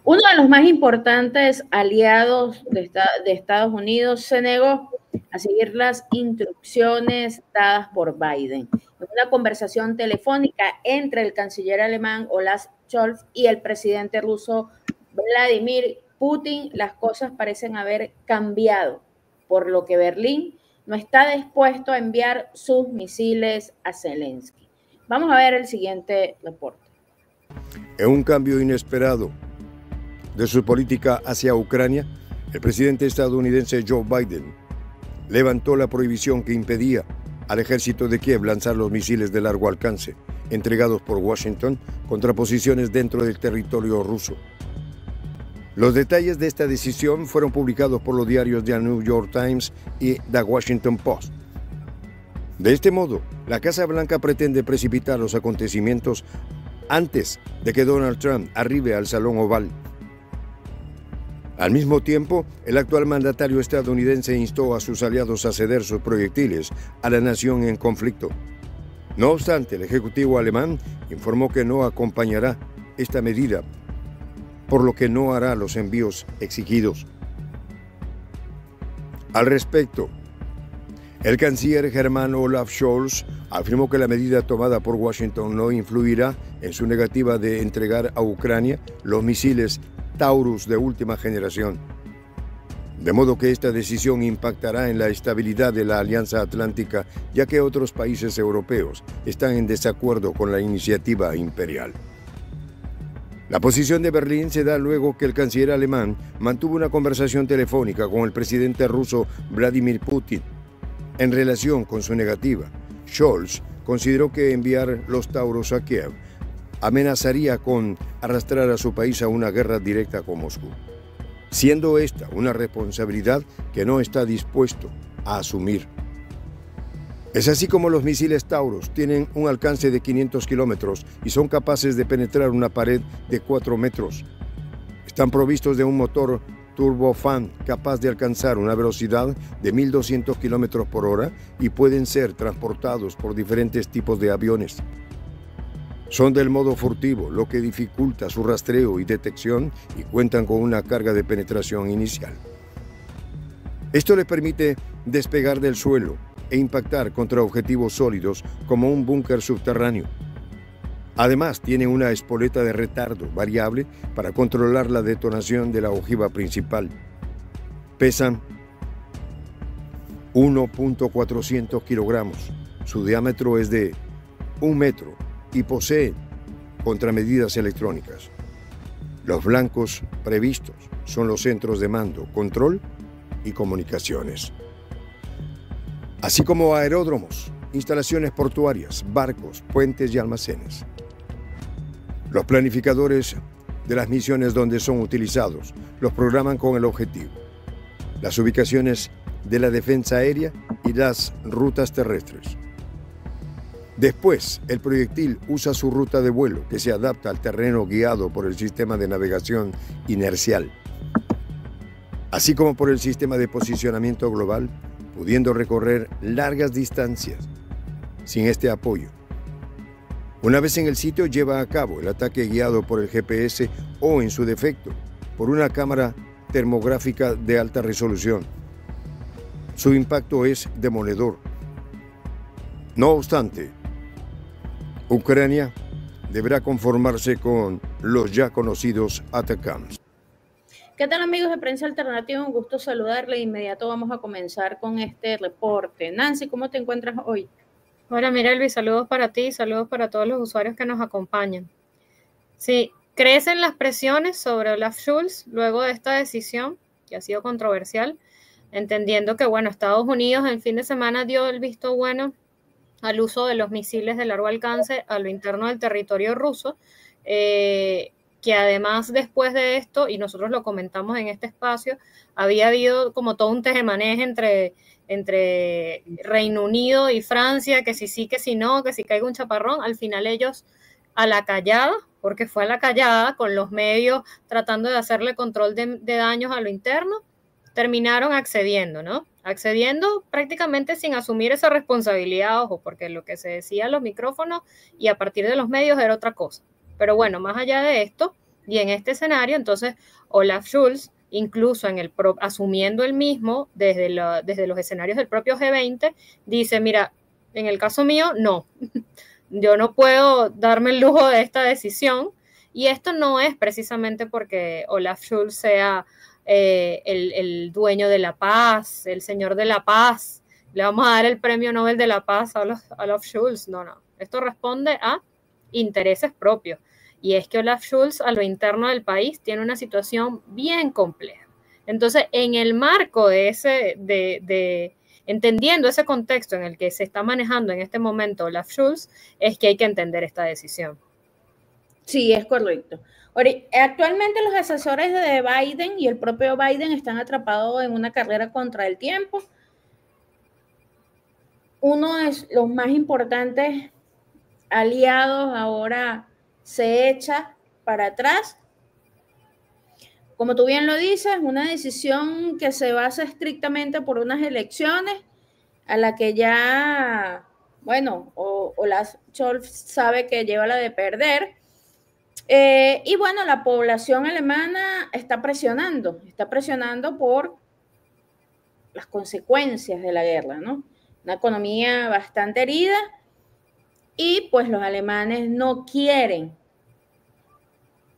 Uno de los más importantes aliados de Estados Unidos se negó a seguir las instrucciones dadas por Biden. En una conversación telefónica entre el canciller alemán Olaf Scholz y el presidente ruso Vladimir Putin, las cosas parecen haber cambiado, por lo que Berlín no está dispuesto a enviar sus misiles a Zelensky. Vamos a ver el siguiente reporte. En un cambio inesperado de su política hacia Ucrania, el presidente estadounidense Joe Biden levantó la prohibición que impedía al ejército de Kiev lanzar los misiles de largo alcance entregados por Washington contra posiciones dentro del territorio ruso. Los detalles de esta decisión fueron publicados por los diarios The New York Times y The Washington Post. De este modo, la Casa Blanca pretende precipitar los acontecimientos antes de que Donald Trump arribe al Salón Oval. Al mismo tiempo, el actual mandatario estadounidense instó a sus aliados a ceder sus proyectiles a la nación en conflicto. No obstante, el ejecutivo alemán informó que no acompañará esta medida, por lo que no hará los envíos exigidos. Al respecto, el canciller germano Olaf Scholz afirmó que la medida tomada por Washington no influirá en su negativa de entregar a Ucrania los misiles Taurus de última generación, de modo que esta decisión impactará en la estabilidad de la Alianza Atlántica, ya que otros países europeos están en desacuerdo con la iniciativa imperial. La posición de Berlín se da luego que el canciller alemán mantuvo una conversación telefónica con el presidente ruso Vladimir Putin. En relación con su negativa, Scholz consideró que enviar los Taurus a Kiev amenazaría con arrastrar a su país a una guerra directa con Moscú, siendo esta una responsabilidad que no está dispuesto a asumir. Es así como los misiles Taurus tienen un alcance de 500 kilómetros y son capaces de penetrar una pared de 4 metros. Están provistos de un motor turbofan capaz de alcanzar una velocidad de 1.200 kilómetros por hora y pueden ser transportados por diferentes tipos de aviones. Son del modo furtivo, lo que dificulta su rastreo y detección, y cuentan con una carga de penetración inicial. Esto les permite despegar del suelo e impactar contra objetivos sólidos como un búnker subterráneo. Además, tiene una espoleta de retardo variable para controlar la detonación de la ojiva principal. Pesan 1.400 kilogramos. Su diámetro es de 1 metro y posee contramedidas electrónicas. Los blancos previstos son los centros de mando, control y comunicaciones, así como aeródromos, instalaciones portuarias, barcos, puentes y almacenes. Los planificadores de las misiones donde son utilizados los programan con el objetivo, las ubicaciones de la defensa aérea y las rutas terrestres. Después, el proyectil usa su ruta de vuelo, que se adapta al terreno guiado por el sistema de navegación inercial, así como por el sistema de posicionamiento global, pudiendo recorrer largas distancias sin este apoyo. Una vez en el sitio, lleva a cabo el ataque guiado por el GPS o, en su defecto, por una cámara termográfica de alta resolución. Su impacto es demoledor. No obstante, Ucrania deberá conformarse con los ya conocidos ATACMS. ¿Qué tal, amigos de Prensa Alternativa? Un gusto saludarle. De inmediato vamos a comenzar con este reporte. Nancy, ¿cómo te encuentras hoy? Hola, Mirelvi, saludos para ti, saludos para todos los usuarios que nos acompañan. Sí, crecen las presiones sobre Olaf Scholz luego de esta decisión, que ha sido controversial, entendiendo que, bueno, Estados Unidos el fin de semana dio el visto bueno al uso de los misiles de largo alcance a lo interno del territorio ruso, que además después de esto, y nosotros lo comentamos en este espacio, había habido como todo un tejemaneje entre Reino Unido y Francia, que si sí, que si no, que si caiga un chaparrón. Al final ellos a la callada, porque fue a la callada, con los medios tratando de hacerle control de daños a lo interno, terminaron accediendo, ¿no? Accediendo prácticamente sin asumir esa responsabilidad, ojo, porque lo que se decía en los micrófonos y a partir de los medios era otra cosa. Pero bueno, más allá de esto, Y en este escenario, entonces, Olaf Scholz, incluso asumiendo el mismo desde los escenarios del propio G20, dice, mira, en el caso mío, no, yo no puedo darme el lujo de esta decisión, y esto no es precisamente porque Olaf Scholz sea el dueño de la paz, el señor de la paz, le vamos a dar el premio Nobel de la Paz a Olaf Scholz, no, esto responde a intereses propios, y es que Olaf Scholz a lo interno del país tiene una situación bien compleja. Entonces, en el marco de entendiendo ese contexto en el que se está manejando en este momento Olaf Scholz, es que hay que entender esta decisión. Sí, es correcto. Actualmente los asesores de Biden y el propio Biden están atrapados en una carrera contra el tiempo. Uno de los más importantes aliados ahora se echa para atrás. Como tú bien lo dices, una decisión que se basa estrictamente por unas elecciones a la que ya, bueno, Olaf Scholz sabe que lleva la de perder. Y bueno, la población alemana está presionando por las consecuencias de la guerra, ¿no? Una economía bastante herida y pues los alemanes no quieren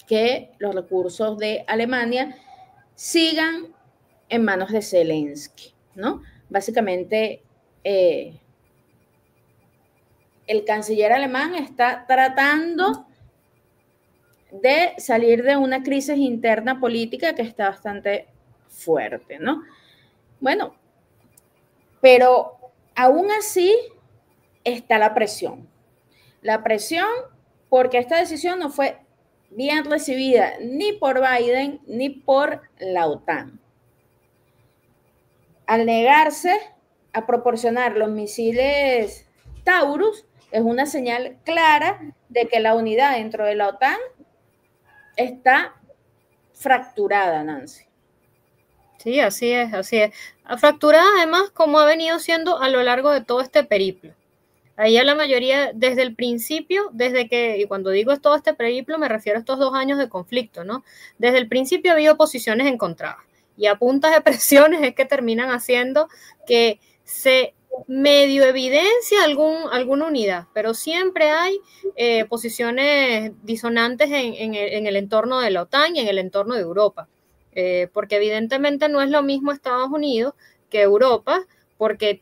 que los recursos de Alemania sigan en manos de Zelensky, ¿no? Básicamente, el canciller alemán está tratando de salir de una crisis interna política que está bastante fuerte, ¿no? Bueno, pero aún así está la presión. La presión porque esta decisión no fue bien recibida ni por Biden ni por la OTAN. Al negarse a proporcionar los misiles Taurus, es una señal clara de que la unidad dentro de la OTAN está fracturada, Nancy. Sí, así es, así es. Fracturada además como ha venido siendo a lo largo de todo este periplo. Ahí a la mayoría, desde el principio, y cuando digo todo este periplo me refiero a estos 2 años de conflicto, ¿no? Desde el principio ha habido posiciones encontradas y a puntas de presiones es que terminan haciendo que se medio evidencia alguna unidad, pero siempre hay posiciones disonantes en el entorno de la OTAN y en el entorno de Europa, porque evidentemente no es lo mismo Estados Unidos que Europa, porque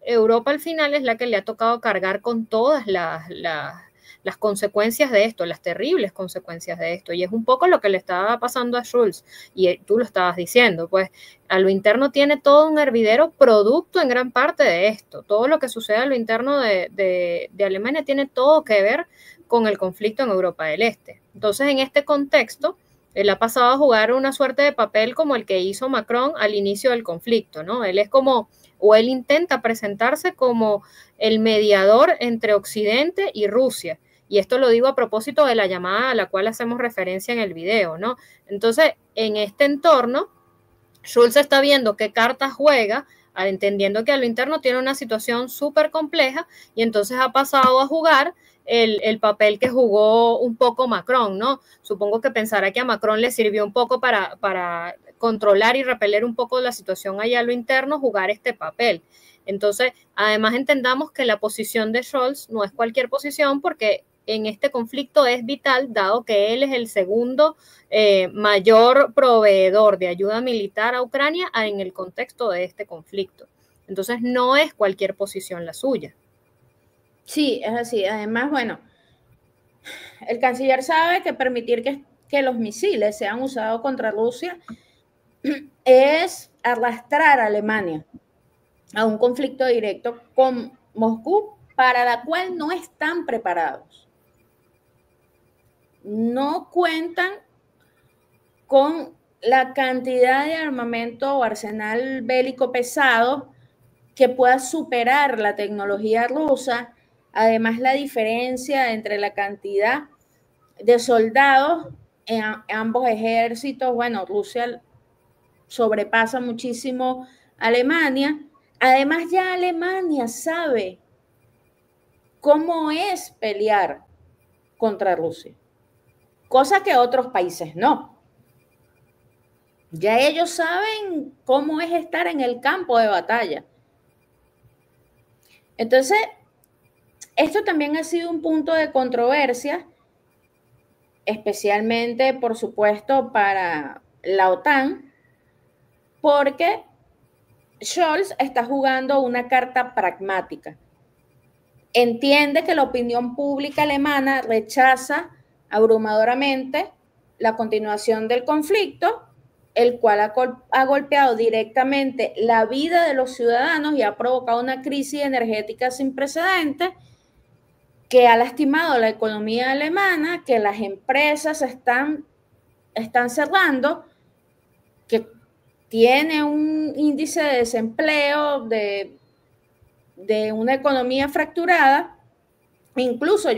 Europa al final es la que le ha tocado cargar con todas las consecuencias de esto, las terribles consecuencias de esto, y es un poco lo que le estaba pasando a Scholz, y tú lo estabas diciendo, pues a lo interno tiene todo un hervidero producto en gran parte de esto, todo lo que sucede a lo interno de Alemania tiene todo que ver con el conflicto en Europa del Este. Entonces, en este contexto, él ha pasado a jugar una suerte de papel como el que hizo Macron al inicio del conflicto, ¿no? Él intenta presentarse como el mediador entre Occidente y Rusia. Y esto lo digo a propósito de la llamada a la cual hacemos referencia en el video, ¿no? Entonces, en este entorno, Scholz está viendo qué cartas juega, entendiendo que a lo interno tiene una situación súper compleja, y entonces ha pasado a jugar el papel que jugó un poco Macron, ¿no? Supongo que pensará que a Macron le sirvió un poco para controlar y repeler un poco la situación allá a lo interno, jugar este papel. Entonces, además entendamos que la posición de Scholz no es cualquier posición, porque en este conflicto es vital, dado que él es el segundo mayor proveedor de ayuda militar a Ucrania en el contexto de este conflicto. Entonces, no es cualquier posición la suya. Sí, es así. Además, bueno, el canciller sabe que permitir que los misiles sean usados contra Rusia es arrastrar a Alemania a un conflicto directo con Moscú, para la cual no están preparados. No cuentan con la cantidad de armamento o arsenal bélico pesado que pueda superar la tecnología rusa. Además, la diferencia entre la cantidad de soldados en ambos ejércitos, bueno, Rusia sobrepasa muchísimo a Alemania. Además, ya Alemania sabe cómo es pelear contra Rusia. cosa que otros países no. Ya ellos saben cómo es estar en el campo de batalla. Entonces, esto también ha sido un punto de controversia, especialmente, por supuesto, para la OTAN, porque Scholz está jugando una carta pragmática. Entiende que la opinión pública alemana rechaza abrumadoramente la continuación del conflicto, el cual ha golpeado directamente la vida de los ciudadanos y ha provocado una crisis energética sin precedentes que ha lastimado la economía alemana, que las empresas están cerrando, que tiene un índice de desempleo de una economía fracturada. Incluso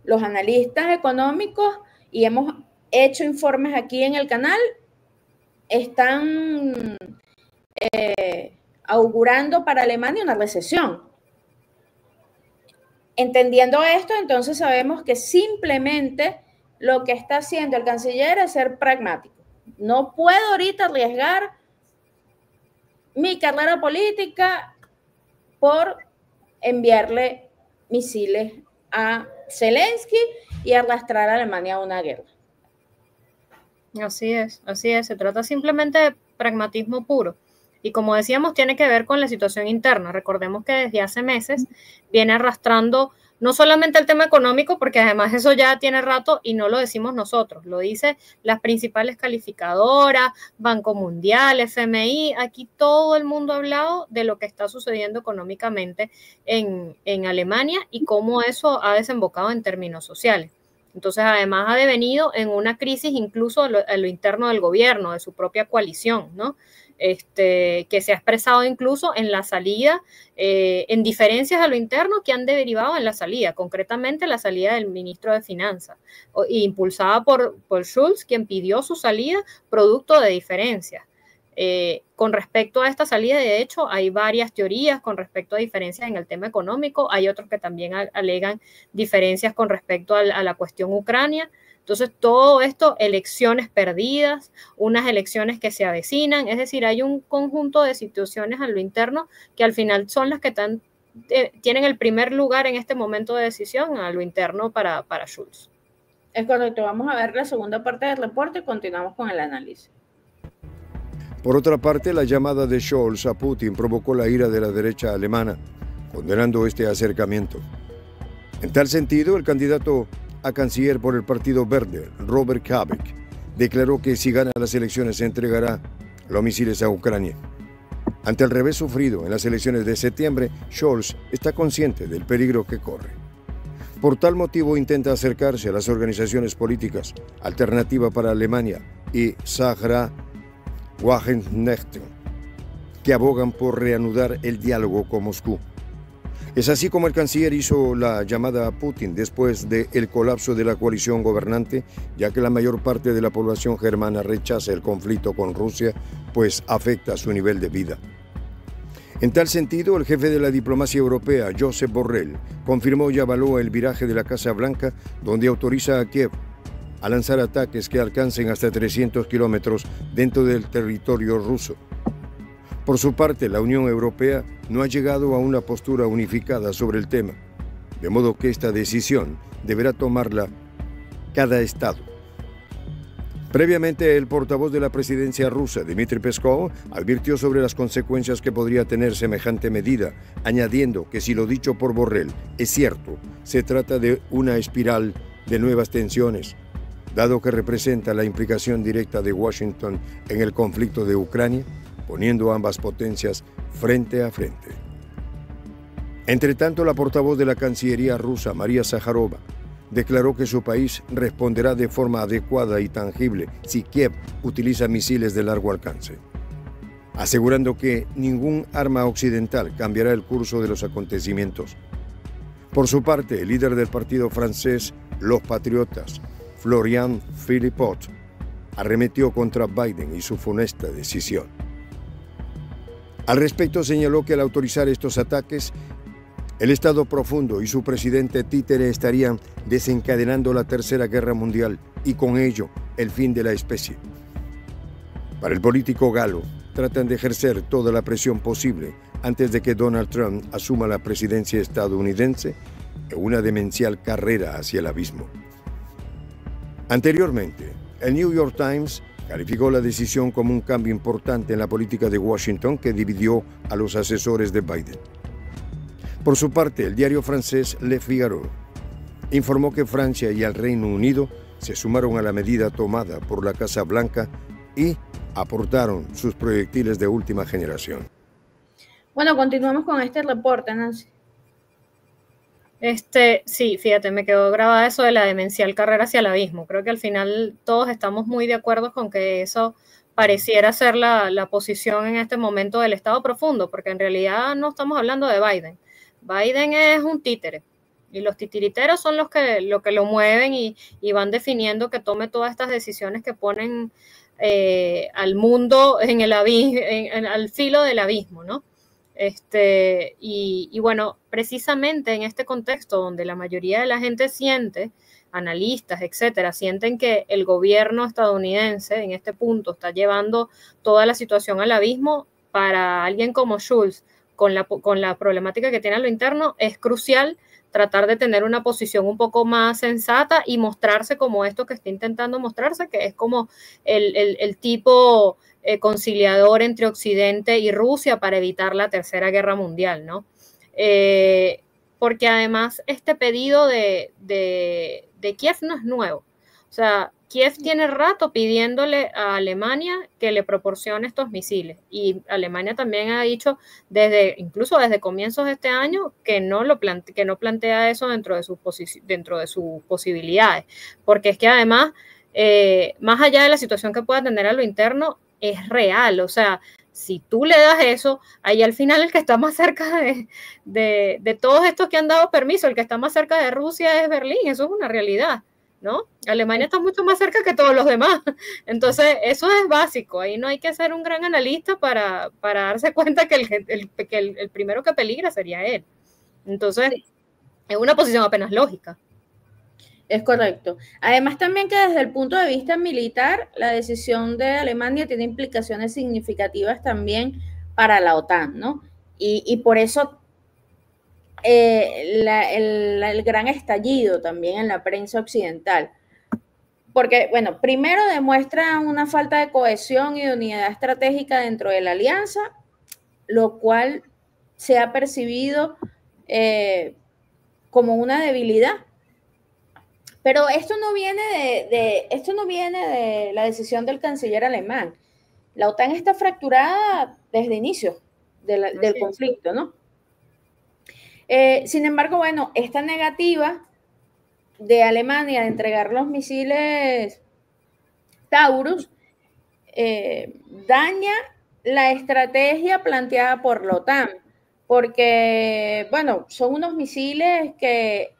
los analistas económicos, y hemos hecho informes aquí en el canal, están augurando para Alemania una recesión. Entendiendo esto, entonces sabemos que simplemente lo que está haciendo el canciller es ser pragmático. No puedo ahorita arriesgar mi carrera política por enviarle misiles a Zelensky y arrastrar a Alemania a una guerra. Así es, se trata simplemente de pragmatismo puro. Y como decíamos, tiene que ver con la situación interna. Recordemos que desde hace meses viene arrastrando no solamente el tema económico, porque además eso ya tiene rato y no lo decimos nosotros, lo dicen las principales calificadoras, Banco Mundial, FMI, aquí todo el mundo ha hablado de lo que está sucediendo económicamente en Alemania y cómo eso ha desembocado en términos sociales. Entonces, además ha devenido en una crisis incluso a lo interno del gobierno, de su propia coalición, ¿no? Que se ha expresado incluso en la salida, en diferencias a lo interno que han derivado en la salida, concretamente la salida del ministro de Finanzas, impulsada por Scholz, quien pidió su salida producto de diferencias. Con respecto a esta salida, de hecho, hay varias teorías con respecto a diferencias en el tema económico, hay otros que también alegan diferencias con respecto a la cuestión Ucrania. Entonces, todo esto, elecciones perdidas, unas elecciones que se avecinan, es decir, hay un conjunto de situaciones a lo interno que al final son las que tienen el primer lugar en este momento de decisión a lo interno para Scholz. Es correcto, vamos a ver la segunda parte del reporte y continuamos con el análisis. Por otra parte, la llamada de Scholz a Putin provocó la ira de la derecha alemana, condenando este acercamiento. En tal sentido, el candidato a canciller por el Partido Verde, Robert Habeck, declaró que si gana las elecciones se entregará los misiles a Ucrania. Ante el revés sufrido en las elecciones de septiembre, Scholz está consciente del peligro que corre. Por tal motivo intenta acercarse a las organizaciones políticas Alternativa para Alemania y Sahra Wagenknecht, que abogan por reanudar el diálogo con Moscú. Es así como el canciller hizo la llamada a Putin después del colapso de la coalición gobernante, ya que la mayor parte de la población germana rechaza el conflicto con Rusia, pues afecta su nivel de vida. En tal sentido, el jefe de la diplomacia europea, Josep Borrell, confirmó y avaló el viraje de la Casa Blanca, donde autoriza a Kiev a lanzar ataques que alcancen hasta 300 kilómetros dentro del territorio ruso. Por su parte, la Unión Europea no ha llegado a una postura unificada sobre el tema, de modo que esta decisión deberá tomarla cada Estado. Previamente, el portavoz de la presidencia rusa, Dmitry Peskov, advirtió sobre las consecuencias que podría tener semejante medida, añadiendo que si lo dicho por Borrell es cierto, se trata de una espiral de nuevas tensiones, dado que representa la implicación directa de Washington en el conflicto de Ucrania, poniendo a ambas potencias frente a frente. Entre tanto, la portavoz de la Cancillería rusa, María Zakharova, declaró que su país responderá de forma adecuada y tangible si Kiev utiliza misiles de largo alcance, asegurando que ningún arma occidental cambiará el curso de los acontecimientos. Por su parte, el líder del partido francés Los Patriotas, Florian Philippot, arremetió contra Biden y su funesta decisión. Al respecto, señaló que al autorizar estos ataques, El Estado profundo y su presidente títere estarían desencadenando la Tercera Guerra Mundial y con ello el fin de la especie. Para el político galo, tratan de ejercer toda la presión posible antes de que Donald Trump asuma la presidencia estadounidense en una demencial carrera hacia el abismo. Anteriormente, el New York Times calificó la decisión como un cambio importante en la política de Washington que dividió a los asesores de Biden. Por su parte, el diario francés Le Figaro informó que Francia y el Reino Unido se sumaron a la medida tomada por la Casa Blanca y aportaron sus proyectiles de última generación. Bueno, continuamos con este reporte, Nancy. Sí, fíjate, me quedó grabada eso de la demencial carrera hacia el abismo. Creo que al final todos estamos muy de acuerdo con que eso pareciera ser la posición en este momento del Estado profundo, porque en realidad no estamos hablando de Biden. Biden es un títere y los titiriteros son los que lo mueven y van definiendo que tome todas estas decisiones que ponen al mundo en el al filo del abismo, ¿no? Y bueno, precisamente en este contexto donde la mayoría de la gente siente, analistas, etcétera, sienten que el gobierno estadounidense en este punto está llevando toda la situación al abismo, para alguien como Schulz, con la problemática que tiene a lo interno, es crucial tratar de tener una posición un poco más sensata y mostrarse como esto que está intentando mostrarse, que es como el tipo conciliador entre Occidente y Rusia para evitar la Tercera Guerra Mundial, ¿no? Porque además este pedido de Kiev no es nuevo. O sea, Kiev tiene rato pidiéndole a Alemania que le proporcione estos misiles, y Alemania también ha dicho incluso desde comienzos de este año que no plantea eso dentro de sus posibilidades, porque es que además, más allá de la situación que pueda tener a lo interno, es real. O sea, si tú le das eso, ahí al final el que está más cerca de todos estos que han dado permiso, el que está más cerca de Rusia es Berlín. Eso es una realidad, ¿no? Alemania está mucho más cerca que todos los demás. Entonces, eso es básico. Ahí no hay que ser un gran analista para darse cuenta que el primero que peligra sería él. Entonces, es una posición apenas lógica. Es correcto. Además, también que desde el punto de vista militar, la decisión de Alemania tiene implicaciones significativas también para la OTAN, ¿no? Y por eso el gran estallido también en la prensa occidental. Porque, bueno, primero demuestra una falta de cohesión y de unidad estratégica dentro de la alianza, lo cual se ha percibido como una debilidad. Pero esto no viene de la decisión del canciller alemán. La OTAN está fracturada desde el inicio del conflicto, ¿no? Sin embargo, bueno, esta negativa de Alemania de entregar los misiles Taurus daña la estrategia planteada por la OTAN, porque, bueno, son unos misiles que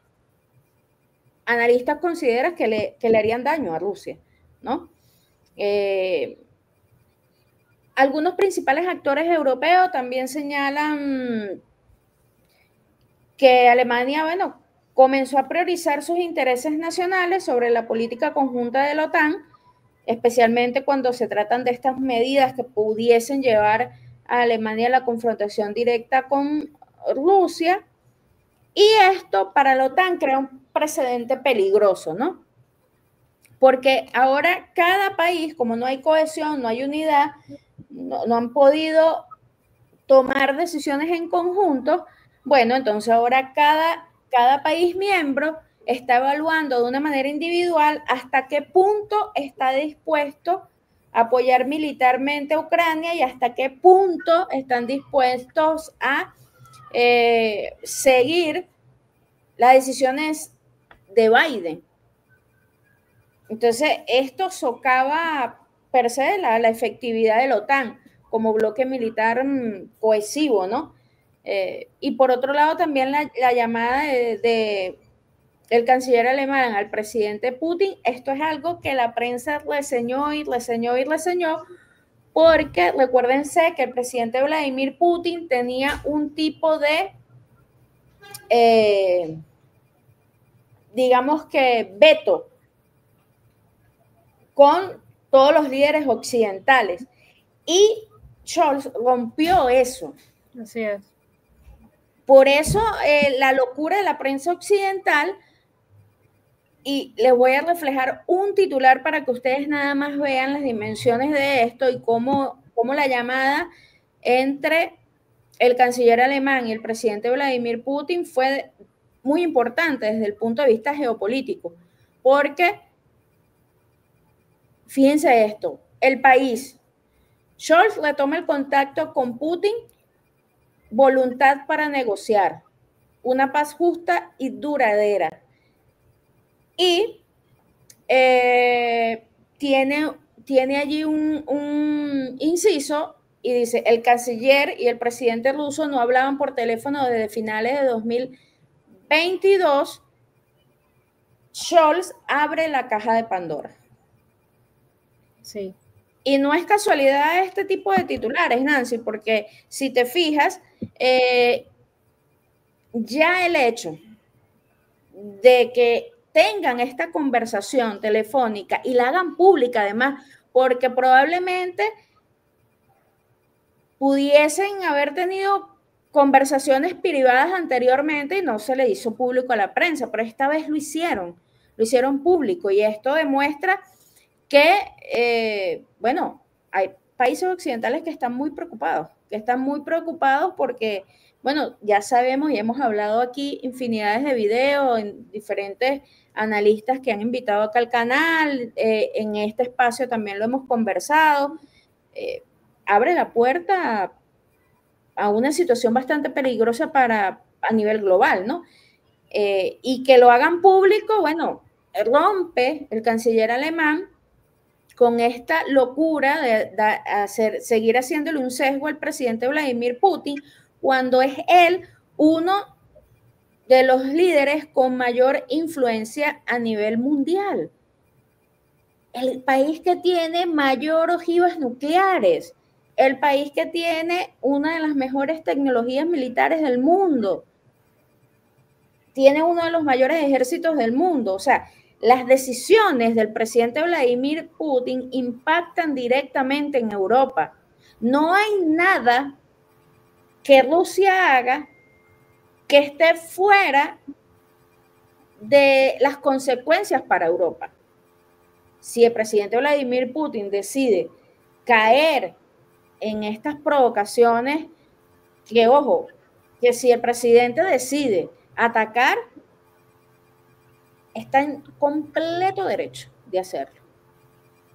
analistas consideran que le harían daño a Rusia, ¿no? Algunos principales actores europeos también señalan que Alemania, bueno, comenzó a priorizar sus intereses nacionales sobre la política conjunta de la OTAN, especialmente cuando se tratan de estas medidas que pudiesen llevar a Alemania a la confrontación directa con Rusia. Y esto para la OTAN crea un precedente peligroso, ¿no? Porque ahora cada país, como no hay cohesión, no hay unidad, no han podido tomar decisiones en conjunto. Bueno, entonces ahora cada país miembro está evaluando de una manera individual hasta qué punto está dispuesto a apoyar militarmente a Ucrania y hasta qué punto están dispuestos a seguir las decisiones de Biden. Entonces, esto socava per se la efectividad de la OTAN como bloque militar cohesivo, ¿no? Y por otro lado, también la llamada del canciller alemán al presidente Putin. Esto es algo que la prensa reseñó, porque recuérdense que el presidente Vladimir Putin tenía un tipo de digamos que, veto con todos los líderes occidentales. Y Scholz rompió eso. Así es. Por eso la locura de la prensa occidental, y les voy a reflejar un titular para que ustedes nada más vean las dimensiones de esto y cómo la llamada entre el canciller alemán y el presidente Vladimir Putin fue muy importante desde el punto de vista geopolítico, porque fíjense esto, el país, Scholz retoma el contacto con Putin, voluntad para negociar, una paz justa y duradera. Y tiene allí un inciso y dice, el canciller y el presidente ruso no hablaban por teléfono desde finales de 2022. Scholz abre la caja de Pandora. Sí. Y no es casualidad este tipo de titulares, Nancy, porque si te fijas, ya el hecho de que tengan esta conversación telefónica y la hagan pública además, porque probablemente pudiesen haber tenido conversaciones privadas anteriormente y no se le hizo público a la prensa, pero esta vez lo hicieron público, y esto demuestra que, bueno, hay países occidentales que están muy preocupados porque, bueno, ya sabemos y hemos hablado aquí infinidades de videos en diferentes analistas que han invitado acá al canal, en este espacio también lo hemos conversado, abre la puerta a una situación bastante peligrosa a nivel global, ¿no? Y que lo hagan público, bueno, rompe el canciller alemán con esta locura de seguir haciéndole un sesgo al presidente Vladimir Putin, cuando es él uno de los líderes con mayor influencia a nivel mundial. El país que tiene mayor ojivas nucleares, el país que tiene una de las mejores tecnologías militares del mundo, tiene uno de los mayores ejércitos del mundo. O sea, las decisiones del presidente Vladimir Putin impactan directamente en Europa. No hay nada que Rusia haga que esté fuera de las consecuencias para Europa. Si el presidente Vladimir Putin decide caer en estas provocaciones, que ojo, que si el presidente decide atacar, está en completo derecho de hacerlo,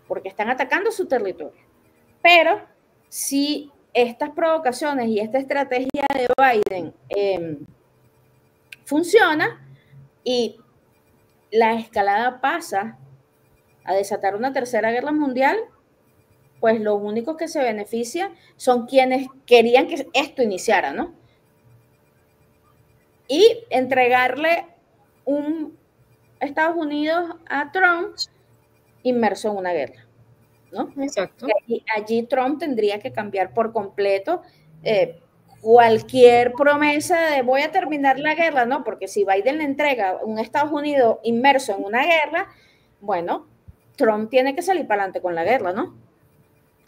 porque están atacando su territorio. Pero si estas provocaciones y esta estrategia de Biden funciona y la escalada pasa a desatar una tercera guerra mundial, pues los únicos que se benefician son quienes querían que esto iniciara, ¿no? Y entregarle un Estados Unidos a Trump inmerso en una guerra, ¿no? Exacto. Allí Trump tendría que cambiar por completo cualquier promesa de voy a terminar la guerra, ¿no? Porque si Biden le entrega un Estados Unidos inmerso en una guerra, bueno, Trump tiene que salir para adelante con la guerra, ¿no?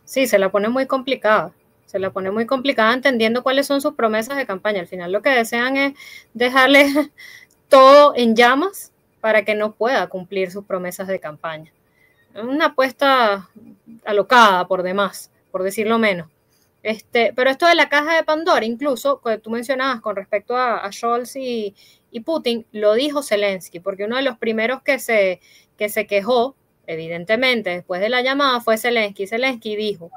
Sí, se la pone muy complicada. Se la pone muy complicada entendiendo cuáles son sus promesas de campaña. Al final lo que desean es dejarle todo en llamas para que no pueda cumplir sus promesas de campaña. Una apuesta alocada por demás, por decirlo menos. Pero esto de la caja de Pandora, incluso, que tú mencionabas con respecto a Scholz y Putin, lo dijo Zelensky, porque uno de los primeros que se quejó, evidentemente, después de la llamada, fue Zelensky. Zelensky dijo,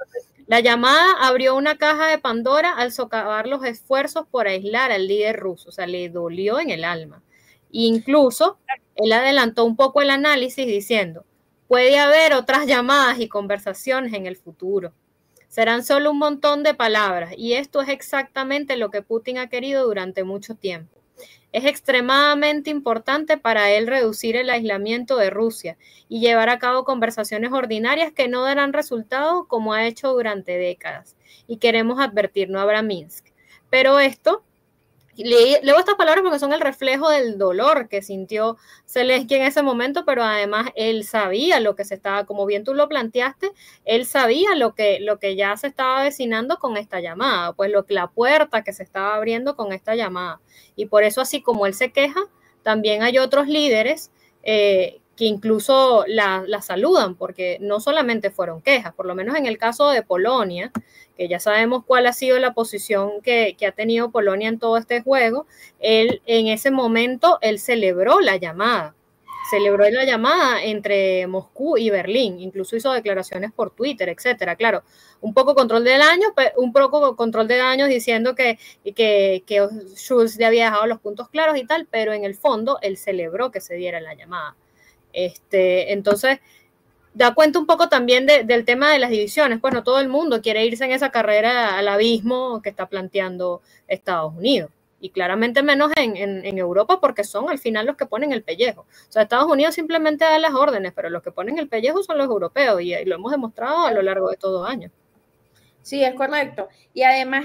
la llamada abrió una caja de Pandora al socavar los esfuerzos por aislar al líder ruso, o sea, le dolió en el alma. E incluso, él adelantó un poco el análisis diciendo, puede haber otras llamadas y conversaciones en el futuro. Serán solo un montón de palabras, y esto es exactamente lo que Putin ha querido durante mucho tiempo. Es extremadamente importante para él reducir el aislamiento de Rusia y llevar a cabo conversaciones ordinarias que no darán resultado como ha hecho durante décadas. Y queremos advertir, no habrá Minsk. Pero esto leo estas palabras porque son el reflejo del dolor que sintió Zelensky en ese momento, pero además él sabía lo que se estaba, como bien tú lo planteaste, él sabía lo que ya se estaba avecinando con esta llamada, pues la puerta que se estaba abriendo con esta llamada. Y por eso, así como él se queja, también hay otros líderes que incluso la saludan, porque no solamente fueron quejas, por lo menos en el caso de Polonia, que ya sabemos cuál ha sido la posición que ha tenido Polonia en todo este juego, él en ese momento, él celebró la llamada entre Moscú y Berlín, incluso hizo declaraciones por Twitter, etcétera. Claro, un poco control de daños diciendo que Schulz le había dejado los puntos claros y tal, pero en el fondo él celebró que se diera la llamada. Entonces, da cuenta un poco también del tema de las divisiones, pues no todo el mundo quiere irse en esa carrera al abismo que está planteando Estados Unidos, y claramente menos en Europa, porque son al final los que ponen el pellejo. O sea, Estados Unidos simplemente da las órdenes, pero los que ponen el pellejo son los europeos, y lo hemos demostrado a lo largo de todo año. Sí, es correcto. Y además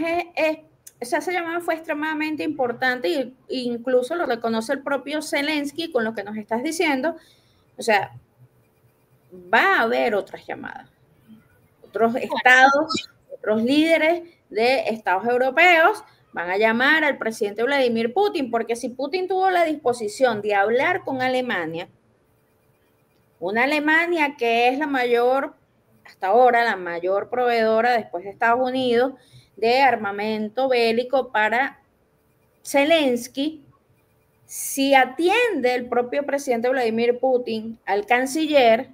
esa llamada fue extremadamente importante, e incluso lo reconoce el propio Zelensky con lo que nos estás diciendo. O sea, va a haber otras llamadas, otros estados, otros líderes de estados europeos van a llamar al presidente Vladimir Putin, porque si Putin tuvo la disposición de hablar con Alemania, una Alemania que es la mayor, hasta ahora, la mayor proveedora después de Estados Unidos de armamento bélico para Zelensky, si atiende el propio presidente Vladimir Putin al canciller,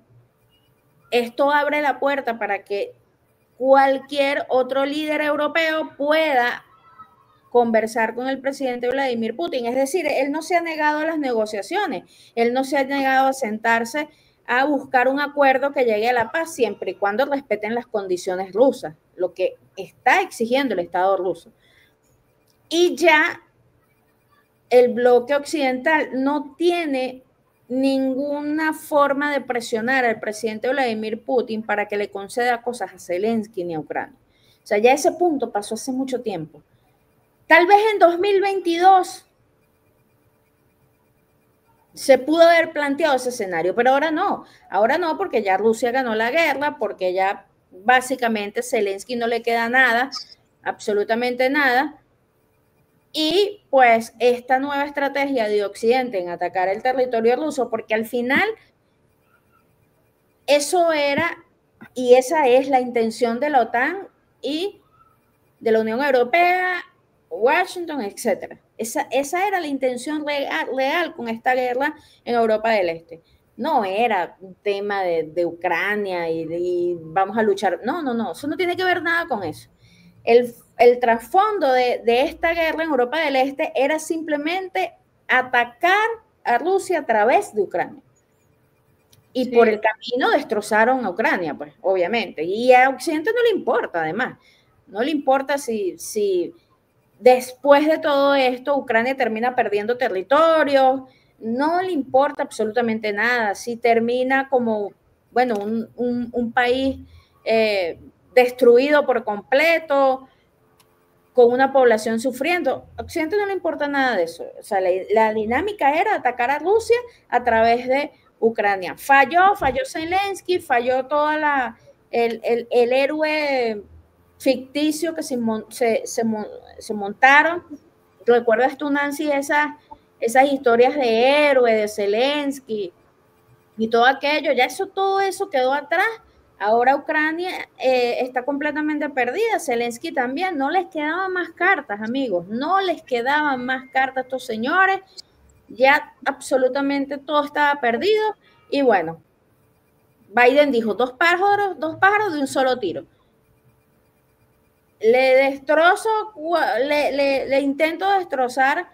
esto abre la puerta para que cualquier otro líder europeo pueda conversar con el presidente Vladimir Putin. Es decir, él no se ha negado a las negociaciones, él no se ha negado a sentarse a buscar un acuerdo que llegue a la paz siempre y cuando respeten las condiciones rusas, lo que está exigiendo el Estado ruso. Y ya el bloque occidental no tiene ninguna forma de presionar al presidente Vladimir Putin para que le conceda cosas a Zelensky ni a Ucrania. O sea, ya ese punto pasó hace mucho tiempo. Tal vez en 2022 se pudo haber planteado ese escenario, pero ahora no porque ya Rusia ganó la guerra, porque ya básicamente Zelensky no le queda nada, absolutamente nada. Y pues esta nueva estrategia de Occidente en atacar el territorio ruso, porque al final eso era y esa es la intención de la OTAN y de la Unión Europea, Washington, etc. Esa era la intención real con esta guerra en Europa del Este. No era un tema de Ucrania y vamos a luchar. No, eso no tiene que ver nada con eso. El trasfondo de esta guerra en Europa del Este era simplemente atacar a Rusia a través de Ucrania. Y sí, por el camino destrozaron a Ucrania, pues, obviamente. Y a Occidente no le importa, además. No le importa si después de todo esto Ucrania termina perdiendo territorio. No le importa absolutamente nada. Si termina como, bueno, un país destruido por completo, con una población sufriendo. A Occidente no le importa nada de eso. O sea, la dinámica era atacar a Rusia a través de Ucrania. Falló Zelensky, falló toda el héroe ficticio que se montaron. ¿Recuerdas tú, Nancy, esas historias de héroe, de Zelensky y todo aquello? Ya todo eso quedó atrás. Ahora Ucrania está completamente perdida, Zelensky también. No les quedaban más cartas, amigos, no les quedaban más cartas a estos señores. Ya absolutamente todo estaba perdido. Y bueno, Biden dijo, dos pájaros de un solo tiro. Le intento destrozar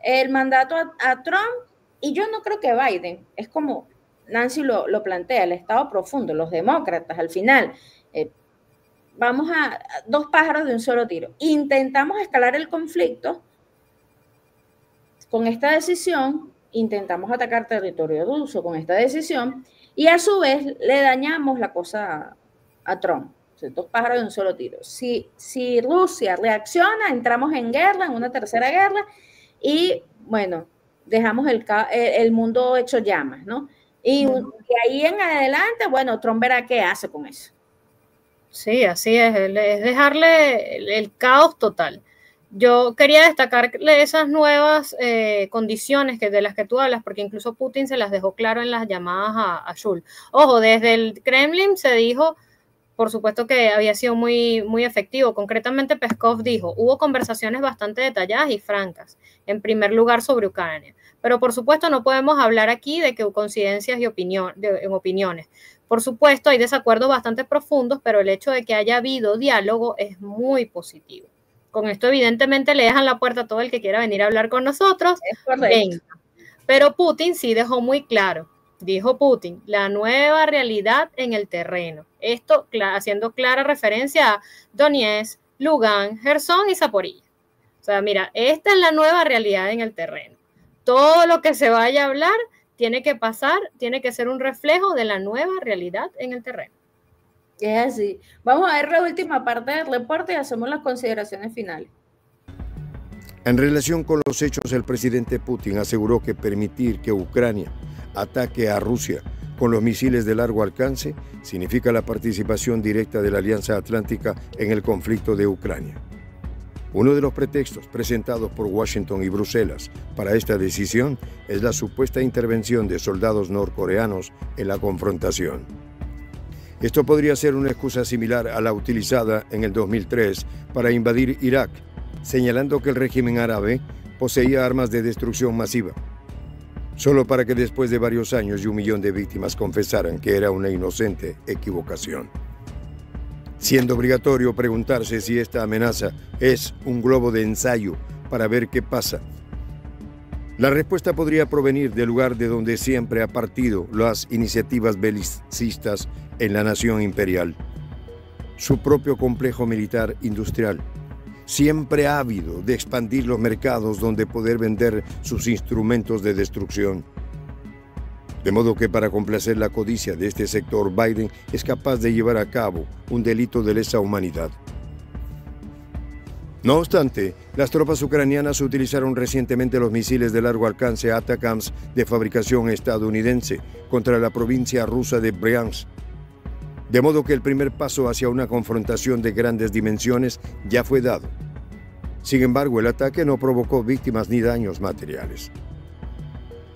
el mandato a Trump, y yo no creo que Biden, es como Nancy lo plantea, el estado profundo, los demócratas, al final, vamos a dos pájaros de un solo tiro. Intentamos escalar el conflicto con esta decisión, intentamos atacar territorio ruso con esta decisión, y a su vez le dañamos la cosa a Trump. O sea, 2 pájaros de un solo tiro. Si Rusia reacciona, entramos en guerra, en una tercera guerra, y bueno, dejamos el mundo hecho llamas, ¿no? Y de ahí en adelante, bueno, Trump verá qué hace con eso. Sí, así es dejarle el caos total. Yo quería destacarle esas nuevas condiciones de las que tú hablas, porque incluso Putin se las dejó claro en las llamadas a Shultz. Ojo, desde el Kremlin se dijo, por supuesto que había sido muy, muy efectivo. Concretamente, Peskov dijo, hubo conversaciones bastante detalladas y francas, en primer lugar sobre Ucrania. Pero por supuesto no podemos hablar aquí de que coincidencias en opiniones. Por supuesto hay desacuerdos bastante profundos, pero el hecho de que haya habido diálogo es muy positivo. Con esto evidentemente le dejan la puerta a todo el que quiera venir a hablar con nosotros. Venga. Pero Putin sí dejó muy claro, dijo Putin, la nueva realidad en el terreno. Esto haciendo clara referencia a Donetsk, Lugansk, Gerson y Zaporilla. O sea, mira, esta es la nueva realidad en el terreno. Todo lo que se vaya a hablar tiene que pasar, tiene que ser un reflejo de la nueva realidad en el terreno. Es así. Vamos a ver la última parte del reporte y hacemos las consideraciones finales. En relación con los hechos, el presidente Putin aseguró que permitir que Ucrania ataque a Rusia con los misiles de largo alcance significa la participación directa de la Alianza Atlántica en el conflicto de Ucrania. Uno de los pretextos presentados por Washington y Bruselas para esta decisión es la supuesta intervención de soldados norcoreanos en la confrontación. Esto podría ser una excusa similar a la utilizada en el 2003 para invadir Irak, señalando que el régimen árabe poseía armas de destrucción masiva, solo para que después de varios años y 1 millón de víctimas confesaran que era una inocente equivocación. Siendo obligatorio preguntarse si esta amenaza es un globo de ensayo para ver qué pasa. La respuesta podría provenir del lugar de donde siempre ha partido las iniciativas belicistas en la nación imperial, su propio complejo militar industrial, siempre ávido de expandir los mercados donde poder vender sus instrumentos de destrucción. De modo que para complacer la codicia de este sector, Biden es capaz de llevar a cabo un delito de lesa humanidad. No obstante, las tropas ucranianas utilizaron recientemente los misiles de largo alcance ATACMS de fabricación estadounidense contra la provincia rusa de Bryansk. De modo que el primer paso hacia una confrontación de grandes dimensiones ya fue dado. Sin embargo, el ataque no provocó víctimas ni daños materiales.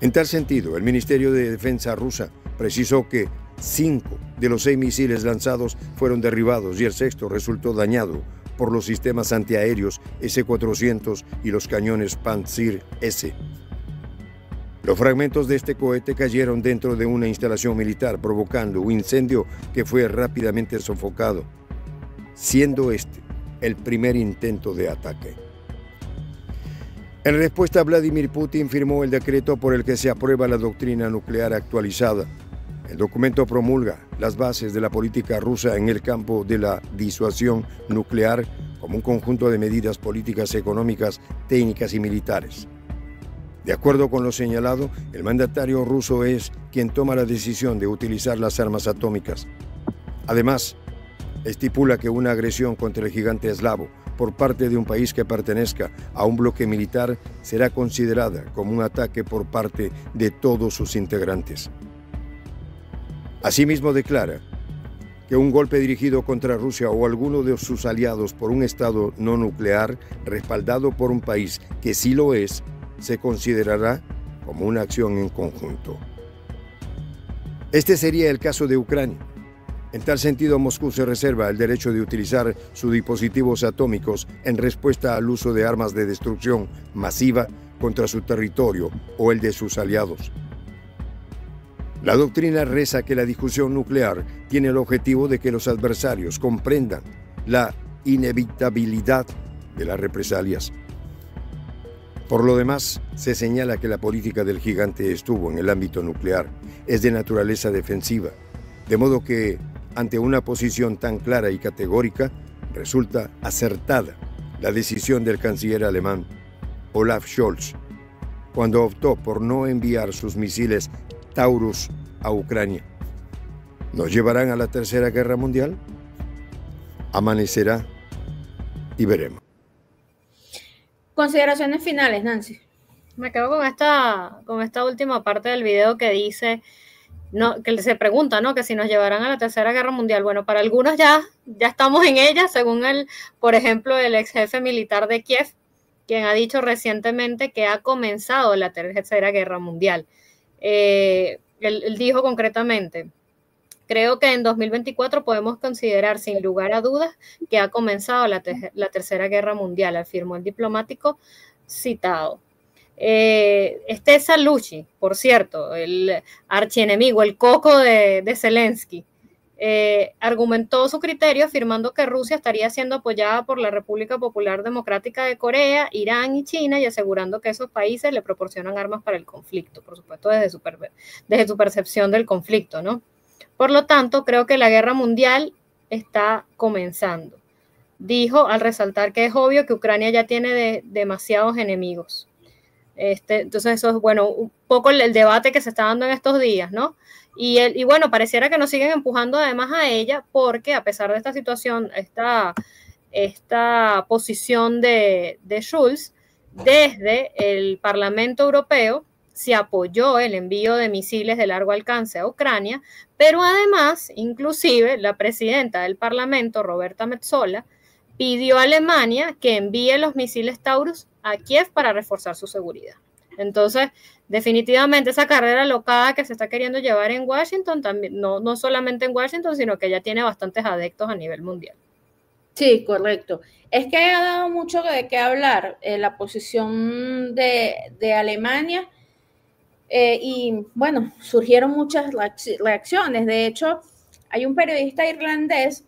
En tal sentido, el Ministerio de Defensa rusa precisó que 5 de los 6 misiles lanzados fueron derribados y el sexto resultó dañado por los sistemas antiaéreos S-400 y los cañones Pantsir-S. Los fragmentos de este cohete cayeron dentro de una instalación militar, provocando un incendio que fue rápidamente sofocado, siendo este el primer intento de ataque. En respuesta, Vladimir Putin firmó el decreto por el que se aprueba la doctrina nuclear actualizada. El documento promulga las bases de la política rusa en el campo de la disuasión nuclear como un conjunto de medidas políticas, económicas, técnicas y militares. De acuerdo con lo señalado, el mandatario ruso es quien toma la decisión de utilizar las armas atómicas. Además, estipula que una agresión contra el gigante eslavo por parte de un país que pertenezca a un bloque militar será considerada como un ataque por parte de todos sus integrantes. Asimismo declara que un golpe dirigido contra Rusia o alguno de sus aliados por un Estado no nuclear respaldado por un país que sí lo es, se considerará como una acción en conjunto. Este sería el caso de Ucrania. En tal sentido, Moscú se reserva el derecho de utilizar sus dispositivos atómicos en respuesta al uso de armas de destrucción masiva contra su territorio o el de sus aliados. La doctrina reza que la discusión nuclear tiene el objetivo de que los adversarios comprendan la inevitabilidad de las represalias. Por lo demás, se señala que la política del gigante estuvo en el ámbito nuclear, es de naturaleza defensiva, de modo que, ante una posición tan clara y categórica, resulta acertada la decisión del canciller alemán Olaf Scholz, cuando optó por no enviar sus misiles Taurus a Ucrania. ¿Nos llevarán a la Tercera Guerra Mundial? Amanecerá y veremos. Consideraciones finales, Nancy. Me quedo con esta última parte del video que dice, no, que se pregunta, ¿no? Que si nos llevarán a la Tercera Guerra Mundial. Bueno, para algunos ya estamos en ella, según por ejemplo, el ex jefe militar de Kiev, quien ha dicho recientemente que ha comenzado la Tercera Guerra Mundial. Él dijo concretamente: creo que en 2024 podemos considerar sin lugar a dudas que ha comenzado la Tercera Guerra Mundial, afirmó el diplomático citado. Salucci, por cierto, el archienemigo, el coco de Zelensky, argumentó su criterio afirmando que Rusia estaría siendo apoyada por la República Popular Democrática de Corea, Irán y China, y asegurando que esos países le proporcionan armas para el conflicto, por supuesto desde su percepción del conflicto, ¿no? Por lo tanto, creo que la guerra mundial está comenzando, dijo al resaltar que es obvio que Ucrania ya tiene demasiados enemigos. Entonces eso es, bueno, un poco el debate que se está dando en estos días, ¿no? Y bueno, pareciera que nos siguen empujando además a ella, porque a pesar de esta situación, esta posición de Scholz, desde el Parlamento Europeo se apoyó el envío de misiles de largo alcance a Ucrania, pero además, inclusive, la presidenta del Parlamento, Roberta Metsola, pidió a Alemania que envíe los misiles Taurus a Kiev para reforzar su seguridad. Entonces, definitivamente esa carrera locada que se está queriendo llevar en Washington, también, no solamente en Washington, sino que ya tiene bastantes adeptos a nivel mundial. Sí, correcto. Es que ha dado mucho de qué hablar la posición de Alemania y bueno, surgieron muchas reacciones. De hecho, hay un periodista irlandés,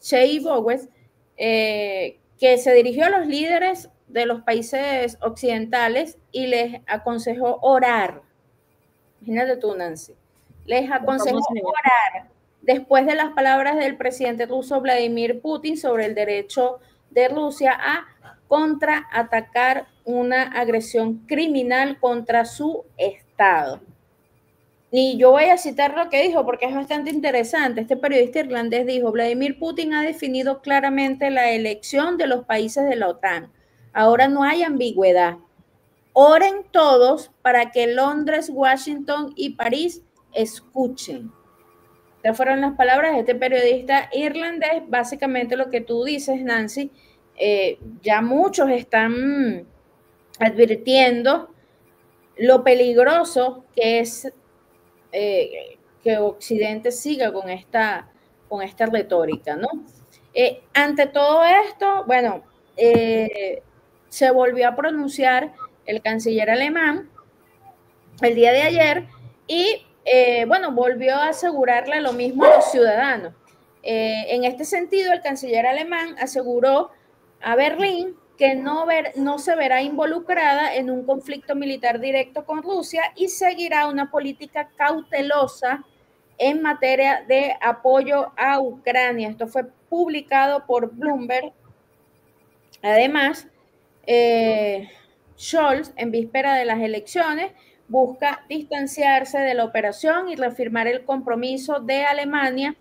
Shea Bowes, que se dirigió a los líderes de los países occidentales y les aconsejó orar. Imagínate tú, Nancy. Les aconsejó orar después de las palabras del presidente ruso Vladimir Putin sobre el derecho de Rusia a contraatacar una agresión criminal contra su Estado. Y yo voy a citar lo que dijo porque es bastante interesante. Este periodista irlandés dijo: Vladimir Putin ha definido claramente la elección de los países de la OTAN. Ahora no hay ambigüedad. Oren todos para que Londres, Washington y París escuchen. Estas fueron las palabras de este periodista irlandés. Básicamente lo que tú dices, Nancy, ya muchos están advirtiendo lo peligroso que es que Occidente siga con esta retórica, ¿no? Ante todo esto, bueno, se volvió a pronunciar el canciller alemán el día de ayer y, bueno, volvió a asegurarle lo mismo a los ciudadanos. En este sentido, el canciller alemán aseguró a Berlín que no se verá involucrada en un conflicto militar directo con Rusia y seguirá una política cautelosa en materia de apoyo a Ucrania. Esto fue publicado por Bloomberg. Además, Scholz, en víspera de las elecciones, busca distanciarse de la operación y reafirmar el compromiso de Alemania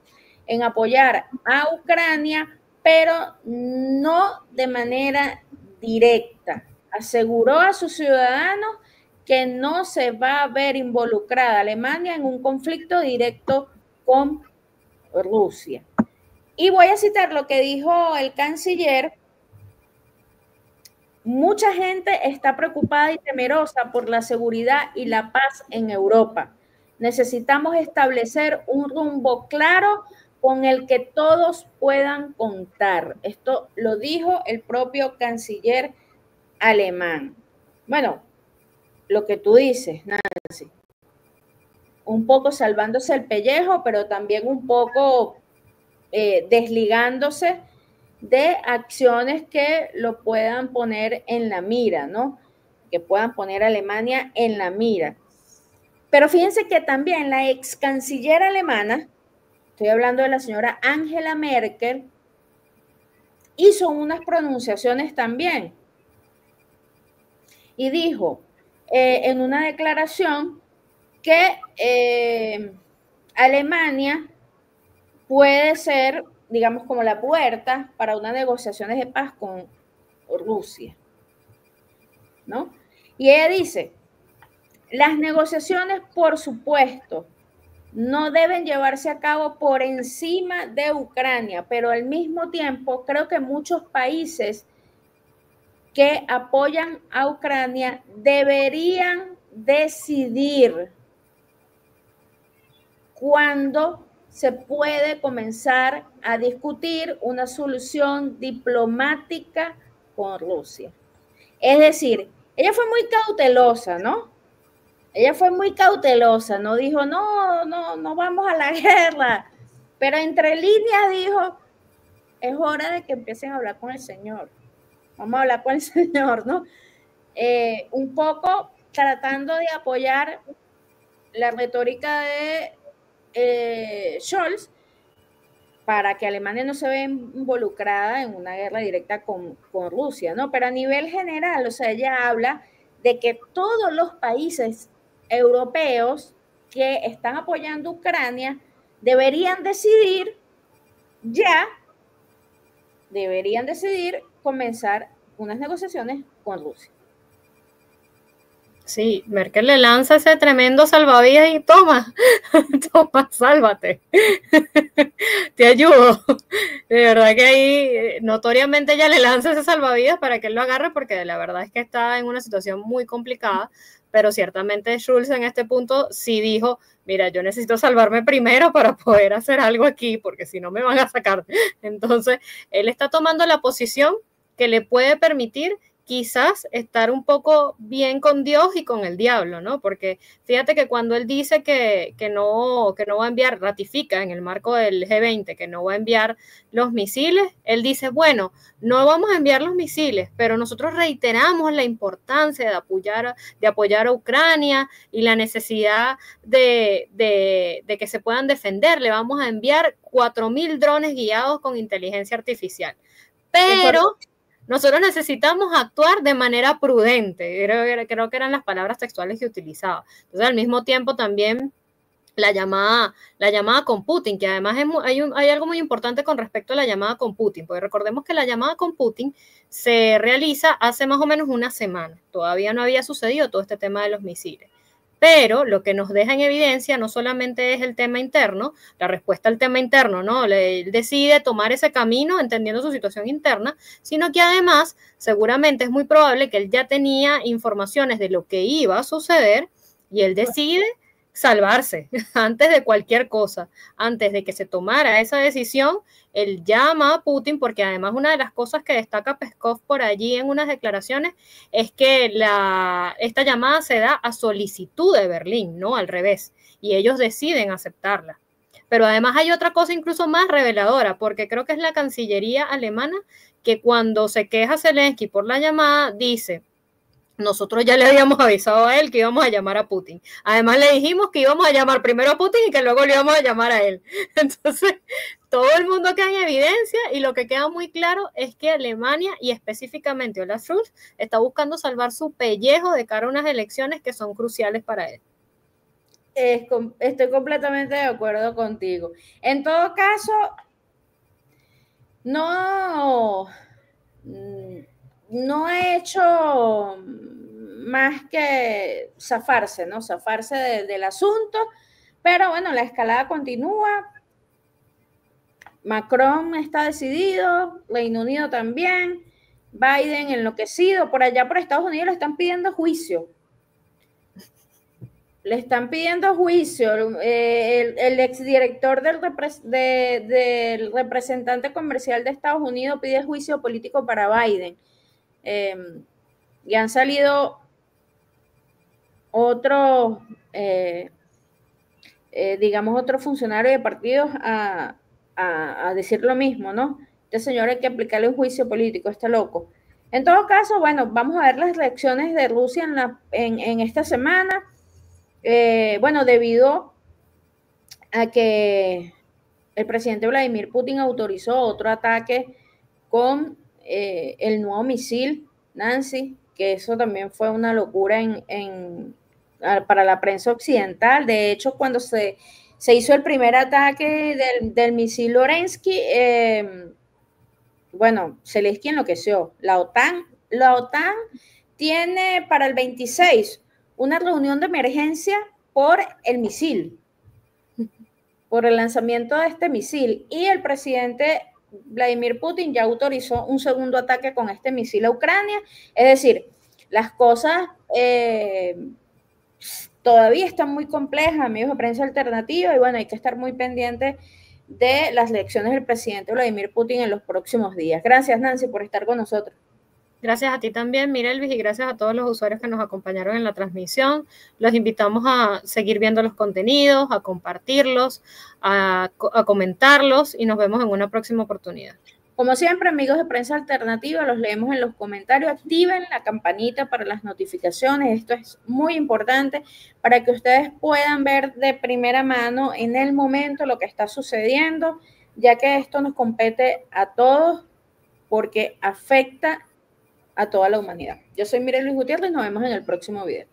en apoyar a Ucrania, pero no de manera directa. Aseguró a sus ciudadanos que no se va a ver involucrada Alemania en un conflicto directo con Rusia. Y voy a citar lo que dijo el canciller: mucha gente está preocupada y temerosa por la seguridad y la paz en Europa. Necesitamos establecer un rumbo claro con el que todos puedan contar. Esto lo dijo el propio canciller alemán. Bueno, lo que tú dices, Nancy, un poco salvándose el pellejo, pero también un poco desligándose de acciones que lo puedan poner en la mira, ¿no? Que puedan poner a Alemania en la mira. Pero fíjense que también la ex canciller alemana, estoy hablando de la señora Angela Merkel, hizo unas pronunciaciones también. Y dijo en una declaración que Alemania puede ser digamos, como la puerta para unas negociaciones de paz con Rusia, ¿no? Y ella dice, las negociaciones, por supuesto, no deben llevarse a cabo por encima de Ucrania, pero al mismo tiempo creo que muchos países que apoyan a Ucrania deberían decidir cuándo se puede comenzar a discutir una solución diplomática con Rusia. Es decir, ella fue muy cautelosa, ¿no? Ella fue muy cautelosa, no dijo, no vamos a la guerra, pero entre líneas dijo, es hora de que empiecen a hablar con el Señor. Vamos a hablar con el Señor, ¿no? Un poco tratando de apoyar la retórica de Scholz para que Alemania no se vea involucrada en una guerra directa con Rusia, ¿no? Pero a nivel general, o sea, ella habla de que todos los países europeos que están apoyando a Ucrania deberían decidir comenzar unas negociaciones con Rusia. Sí, Merkel le lanza ese tremendo salvavidas y toma, sálvate, te ayudo. De verdad que ahí notoriamente ella le lanza ese salvavidas para que él lo agarre, porque la verdad es que está en una situación muy complicada, pero ciertamente Scholz en este punto sí dijo, mira, yo necesito salvarme primero para poder hacer algo aquí, porque si no me van a sacar. Entonces, él está tomando la posición que le puede permitir quizás estar un poco bien con Dios y con el diablo, ¿no? Porque fíjate que cuando él dice que no va a enviar, ratifica en el marco del G20 que no va a enviar los misiles, él dice, bueno, no vamos a enviar los misiles, pero nosotros reiteramos la importancia de apoyar a Ucrania y la necesidad de que se puedan defender. Le vamos a enviar 4.000 drones guiados con inteligencia artificial. Pero nosotros necesitamos actuar de manera prudente. Creo que eran las palabras textuales que utilizaba. Entonces, al mismo tiempo también la llamada con Putin, que además hay algo muy importante con respecto a la llamada con Putin, porque recordemos que la llamada con Putin se realiza hace más o menos una semana. Todavía no había sucedido todo este tema de los misiles. Pero lo que nos deja en evidencia no solamente es el tema interno, la respuesta al tema interno, ¿no? Él decide tomar ese camino entendiendo su situación interna, sino que además seguramente es muy probable que él ya tenía informaciones de lo que iba a suceder y él decide salvarse antes de cualquier cosa, antes de que se tomara esa decisión. Él llama a Putin, porque además una de las cosas que destaca Peskov por allí en unas declaraciones es que esta llamada se da a solicitud de Berlín, no al revés, y ellos deciden aceptarla. Pero además hay otra cosa incluso más reveladora, porque creo que es la Cancillería alemana que cuando se queja Zelensky por la llamada dice, nosotros ya le habíamos avisado a él que íbamos a llamar a Putin. Además le dijimos que íbamos a llamar primero a Putin y que luego le íbamos a llamar a él. Entonces, todo el mundo queda en evidencia y lo que queda muy claro es que Alemania y específicamente Olaf Scholz está buscando salvar su pellejo de cara a unas elecciones que son cruciales para él. Estoy completamente de acuerdo contigo. En todo caso, no ha hecho más que zafarse, ¿no? Zafarse del asunto, pero bueno, la escalada continúa. Macron está decidido, Reino Unido también, Biden enloquecido, por allá por Estados Unidos le están pidiendo juicio. El exdirector del representante comercial de Estados Unidos pide juicio político para Biden. Y han salido otros, otros funcionarios de partidos a decir lo mismo, ¿no? Este señor hay que aplicarle un juicio político, está loco. En todo caso, bueno, vamos a ver las reacciones de Rusia en esta semana. Debido a que el presidente Vladimir Putin autorizó otro ataque con el nuevo misil Nancy, que eso también fue una locura para la prensa occidental. De hecho, cuando se Se hizo el primer ataque del misil Lorensky. Bueno, Zelensky enloqueció. La OTAN tiene para el 26 una reunión de emergencia por el misil, por el lanzamiento de este misil. Y el presidente Vladimir Putin ya autorizó un segundo ataque con este misil a Ucrania. Es decir, las cosas todavía están muy complejas, amigos de Prensa Alternativa, y bueno, hay que estar muy pendientes de las elecciones del presidente Vladimir Putin en los próximos días. Gracias, Nancy, por estar con nosotros. Gracias a ti también, Mirelvis, y gracias a todos los usuarios que nos acompañaron en la transmisión. Los invitamos a seguir viendo los contenidos, a compartirlos, a comentarlos, y nos vemos en una próxima oportunidad. Como siempre, amigos de Prensa Alternativa, los leemos en los comentarios. Activen la campanita para las notificaciones. Esto es muy importante para que ustedes puedan ver de primera mano en el momento lo que está sucediendo, ya que esto nos compete a todos porque afecta a toda la humanidad. Yo soy Mirelvis Gutiérrez y nos vemos en el próximo video.